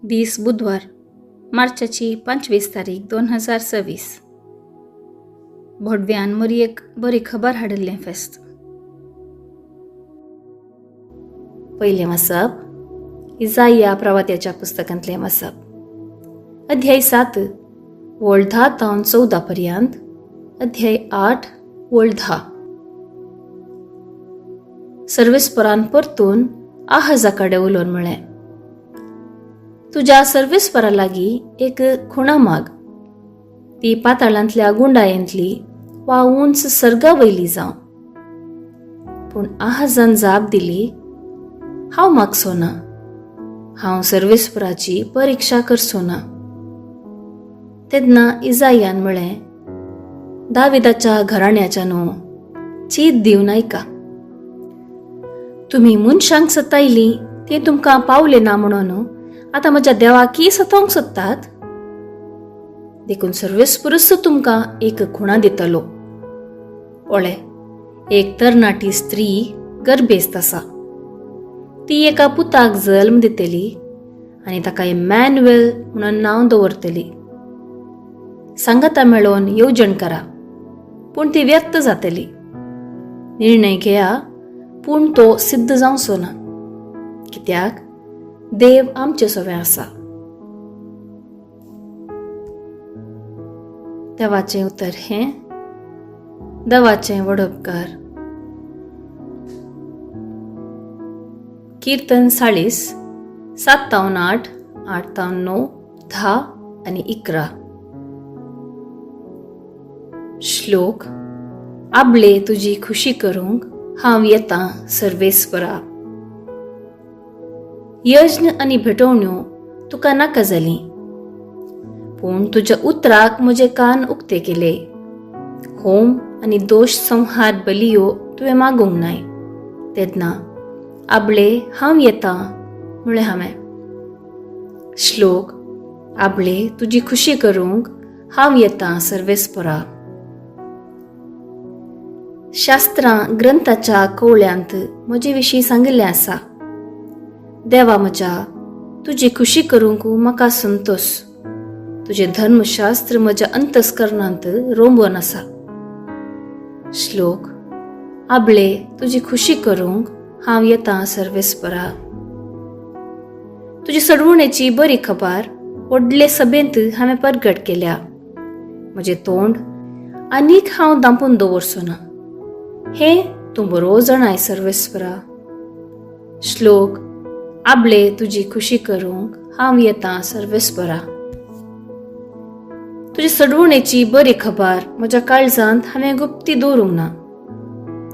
दीस बुधवार मार्चाची 25 तारीख 2026. भोडव्यान मरी एक बरी खबर हाडिल्लें फेस्त. पयलें वाचप इसाइया प्रवात्याच्या पुस्तकांतलें वाचप. अध्याय 7 वळ 10 तावन 14 पर्यंत. अध्याय 8 वळ 10. सर्वेस्परान परतून आहाजा कडेन उलोवन म्हळें, तुज्या सर्वेस्परा लागीं एक खुणा माग. ती पाताळांतल्या गुंडायेंतली वा उंच सर्गा वयली जावं. पूण आहाजान जाप दिली, हांव मागचो ना. हांव सर्वेस्पराची परिक्षा करचो ना. तेन्ना इसाइयान म्हळें, दाविदाच्या घराण्याच्या न्हू, चीत दिवन ऐका. तुम्ही मनशांक सतायली ते तुमकां पावले ना म्हणून आतां म्हज्या देवाकी सतावंक सोदतात. देखून सर्वेस्परच तुमकां एक खुणा दितलो. पळय, एक तरणाटी स्त्री गर्भेस्त आसा. ती एका पुताक जल्म दितली आनी ताका इमॅन्युएल म्हणून नांव दवरतली. सांगाता मेळोवन येवजण करा, पूण ती व्यक्त जातली. निर्णय घेया, पूण तो सिद्ध जावचो ना, कित्याक देव आमचे सोबे आसा. देवाचें उतर हें, देवाचें वडोपकार. कीर्तन 40 7 तावन 8, 8 तावन 9, 10 आनी 11. श्लोक. आबले तुजी खुशी करूंक हांव येतां सर्वेस्परा. यज्ञ आनी भेटवण्यो तुका नाका जाली, पूण तुज्या उतराक म्हजे कान उक्ते केले. होम आनी दोश संहार बलियो तुवें मागूंक नाय. तेन्ना आबले हांव येतां म्हळें हांवें. श्लोक. आबले तुजी खुशी करूंक हांव येतां सर्वेस्परा. शास्त्रां ग्रंथाच्या कवळ्यांत म्हजे विशीं सांगिल्लें आसा. देवा म्हज्या, तुजी खुशी करूंक म्हाका संतोश. तुजें धर्मशास्त्र म्हज्या अंतस्करणांत रोंबवन आसा. श्लोक. आबले तुजी खुशी करूंक हांव येतां सर्वेस्परा. तुजी सडवणेची बरी खबर व्हडले सभेंत हांवें परगट केल्या. म्हजें तोंड आनीक हांव दांपून दवरचो ना. हें तूं बरो जाणाय सर्वेस्परा. श्लोक. आबले तुजी खुशी करूंक हांव येतां सर्वेस्परा. तुजी सडवणेची बरी खबर म्हज्या काळजांत हांवें गुप्ती दवरूंक ना.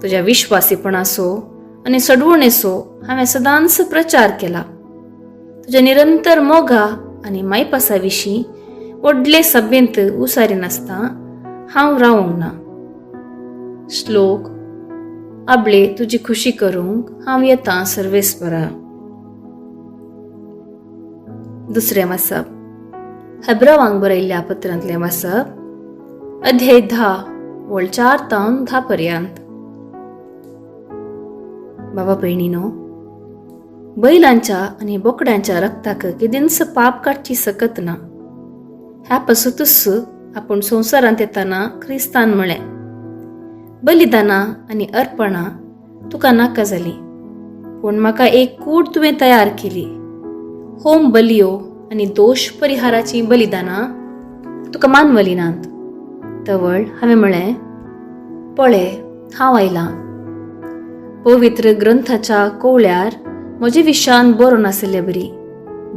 तुज्या विश्वासीपणाचो आनी सडवणेचो हांवें सदांच प्रचार केला. तुज्या निरंतर मोगा आनी मायपासा विशीं व्हडले सभेंत उसारीनासता हांव रावूंक ना. श्लोक. आबले तुजी खुशी करूंक हांव येतां सर्वेस्परा. दुसरें वाचप. हेब्रावांक बरयल्ल्या पत्रांतलें वाचप. अध्याय 10 वळ 4 तावन 10 पर्यंत. बाबा भयणीनो, बैलांच्या आनी बोकड्यांच्या रक्ताक केदींच पाप काडची सकत ना. ह्या पासूनच आपूण संवसारांत येताना क्रिस्तान म्हळें, बलिदानां आनी अर्पणां तुका नाका जाली, पूण म्हाका एक कूड तुवें तयार केली. होम बलियो आनी दोश परिहाराची बलिदानां तुका मानवली नात. तवळ हांवें म्हळें, पळय हांव आयलां. पवित्र ग्रंथाच्या कवळ्यार म्हजे विशान बरोवन आसले बरी.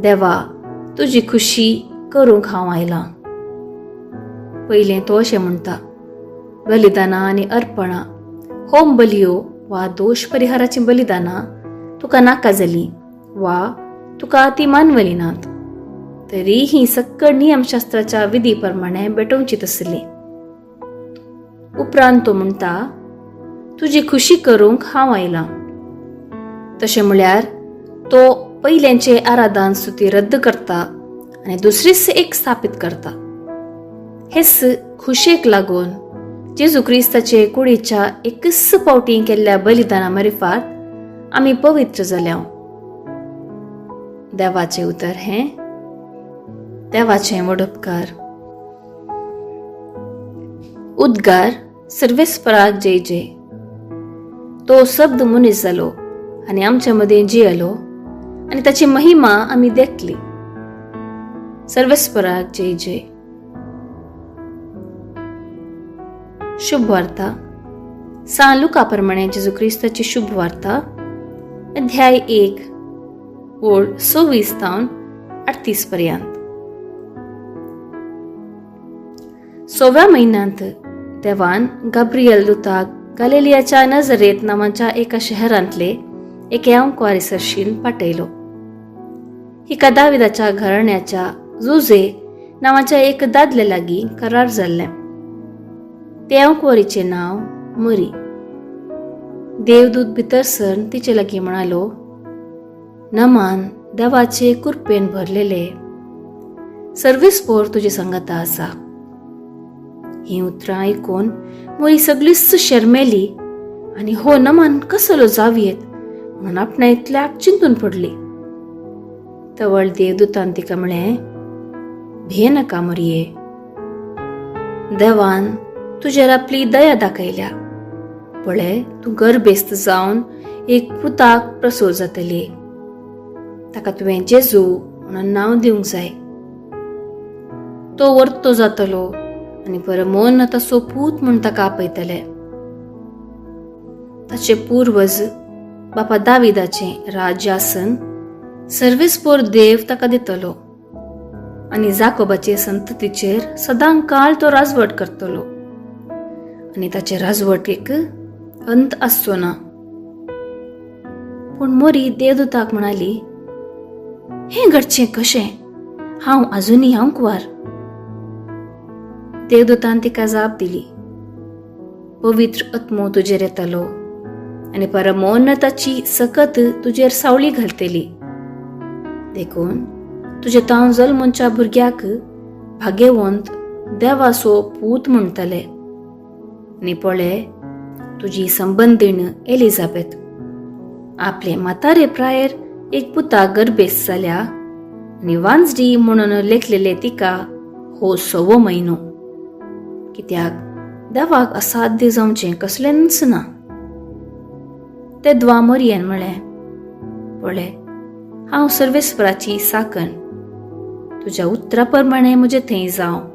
देवा तुजी खुशी करूंक हांव आयलां. पयलें तो अशें म्हणटा, बलिदानां आनी अर्पणां, होम बलियो वा दोश परिहाराची बलिदानां तुका नाका जाली वा तुका ती मानवली नात. तरी ही सक्कळ नियमशास्त्राच्या विधी प्रमाणे भेटोवची आसली. उपरांत तो म्हणटा, तुजी खुशी करूंक हांव आयलां. तशें म्हळ्यार तो पयल्यांचे आराधन स्तुती रद्द करता आनी दुसरीच एक स्थापीत करता. हेच खुशेक लागून जेजू क्रिस्ताचे कुडीच्या एकच पावटी केल्ल्या बलिदाना मार्फत आमी पवित्र जाल्या. देवाचें उतर हें, देवाचें वडोपकार. उद्गार सर्वेस्पराक जय जय. तो शब्द मनीस जालो आणि आमच्या मध्ये जियलो आणि ताची महिमा आम्ही देखली. सर्वेस्पराक जय जय. शुभ वार्ता. सांत लुका प्रमाणे जेजू ख्रिस्ताची शुभ वार्ता, अध्याय 1 ओळ 26 तावन 38 पर्यंत. 6व्या महिन्यांत देवान गाब्रियल दूताक गलिलियाच्या नजरेत नावाच्या एका शहरांतले एका कुंवारीसरशीन पाठयलो. हिका दाविदाच्या घराण्याच्या जुजे नावाच्या एक दादले लागीं करार जाल्ले. त्या कुंवारीचे नाव मरी. देवदूत भितर सर तिचे लागीं म्हणालो, नमान देवाचे कृपेन भरलेले, सर्वेस्पोर तुझे संगता आसा. ही उतरां आयकून मरी सगळीच शर्मेली आणि हो नमान कसलो जावयेत म्हणून आपणायतल्याक चिंतून पडली. तवळ देवदूतान तिका म्हळें, भे नाका मरिये, देवान तुजेर आपली दया दाखयल्या. पळय, तूं गर्भेस्त जावन एक पुताक प्रसूत जातली. ताका तुवें जेजू म्हणून नांव दिवंक जाय. तो वर्तो जातलो आणि परमोन ताचो पूत म्हूण ताका आपयतले. ताचे पूर्वज बापा दाविदाचें राज्यासन सर्वेस्पोर देव ताका दितलो आणि जाकोबाचे संततीचेर सदां काळ तो राजवट करतलो आणि ताचे राजवटीक अंत आसचो ना. पूण मोरी देवदूताक म्हणाली, हें घडचें कशें? हांव अजुनी कुंवार. देवदूतान तिका जाप दिली, पवित्र आत्मो तुजेर येतलो आणि परमोन्नताची सकत तुजेर सावळी घालतली. देखून तुजे तांव जल्मच्या भुरग्याक भाग्यवंत देवाचो पूत म्हणटले. आणि पळय, तुजी संबंदीण एलिझाबेथ आपले म्हातारे प्रायर एक पुताक गर्भेस्त जाल्या आणि वांजडी म्हणून लेखलेले तिका हो 6वो म्हयनो. कित्याक देवाक असाध्य जावचें कसलेंच ना. ते द्वा मरियेन म्हळें, पळय, हांव सर्वेस्पराची साकण, तुज्या उतरा प्रमाणे म्हजे थंय जावं.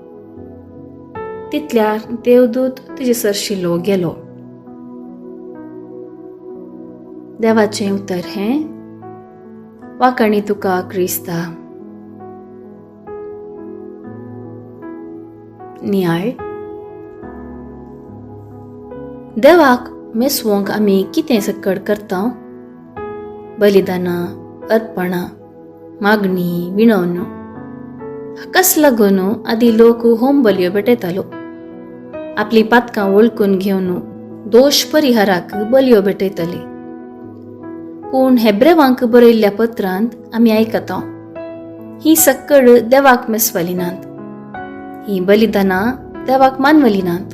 तितल्यार देवदूत तिजे सरशिल्लो गेलो. देवाचें उतर हें. वाकाणी तुका क्रिस्ता. नियाळ. देवाक मेसवंक आमी कितें सकड करता? बलिदानां, अर्पणां, मागणी, विणवण. हाकाच लागून आदी लोक होम बलयो भेटयतालो. आपली पातकां वळखून घेवन दोश परिहाराक बलयो भेटयतले. पूण हेब्रेवांक बरयल्ल्या पत्रांत आमी आयकता, ही सक्कड देवाक मेसवली नात. ही बलिदानां देवाक मानवली नात.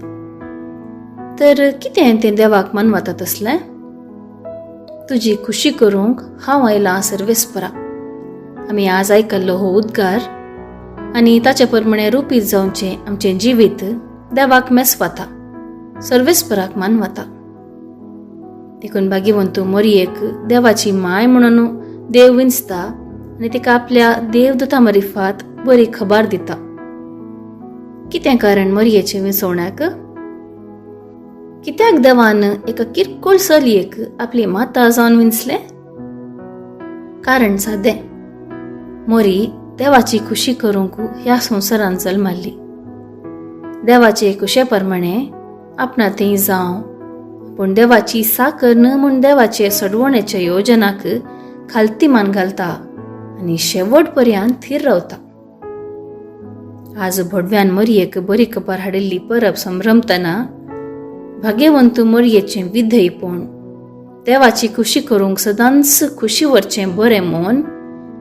तर कितें तें देवाक मानवता तसलें? तुजी खुशी करूंक हांव आयलां सर्वेस्परा. आमी आज आयकल्लो हो उद्गार आनी ताचे प्रमाणे रुपीत जावचें आमचें जिवीत देवाक मेसवता, सर्वेस्पराक मानवता. देखून भाग्यवंत मरियेक देवाची माय म्हणून देव विंचता आनी तिका आपल्या देवदूता मार्फत बरी खबर दिता. कितें कारण मरियेचे विंचवण्याक? कित्याक देवान एका किरकोळ चलयेक आपली माता जावन विंचलें? कारण सादें. मरी देवाची खुशी करूंक ह्या संवसारांत जल्माली. देवाचे खुशे प्रमाणे आपणा थंय जावं, पूण देवाची साकर न म्हूण देवाचे सडवणेच्या योजनाक खालतीमान घालता आनी शेवट पर्यंत थीर रावता. आज भडव्यान मरियेक बरी खबर हाडिल्ली परब संभ्रमतना भाग्यवंत मरियेचें विधेयपण, देवाची खुशी करूंक सदांच खुशी वरचें बरें मन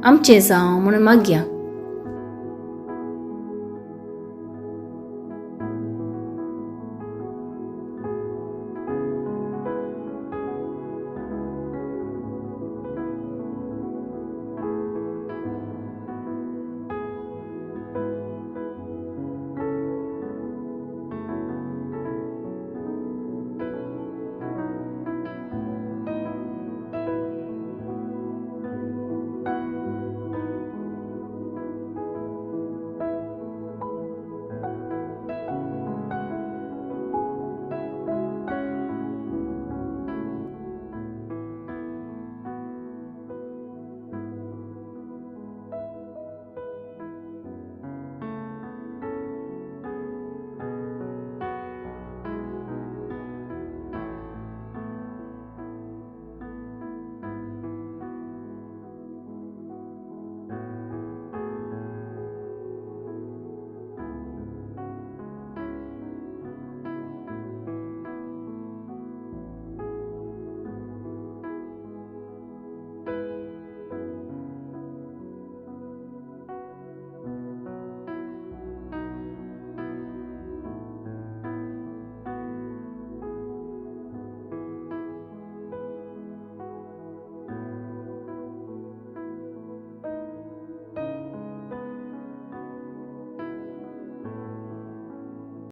आमचें जावं म्हणून मागया.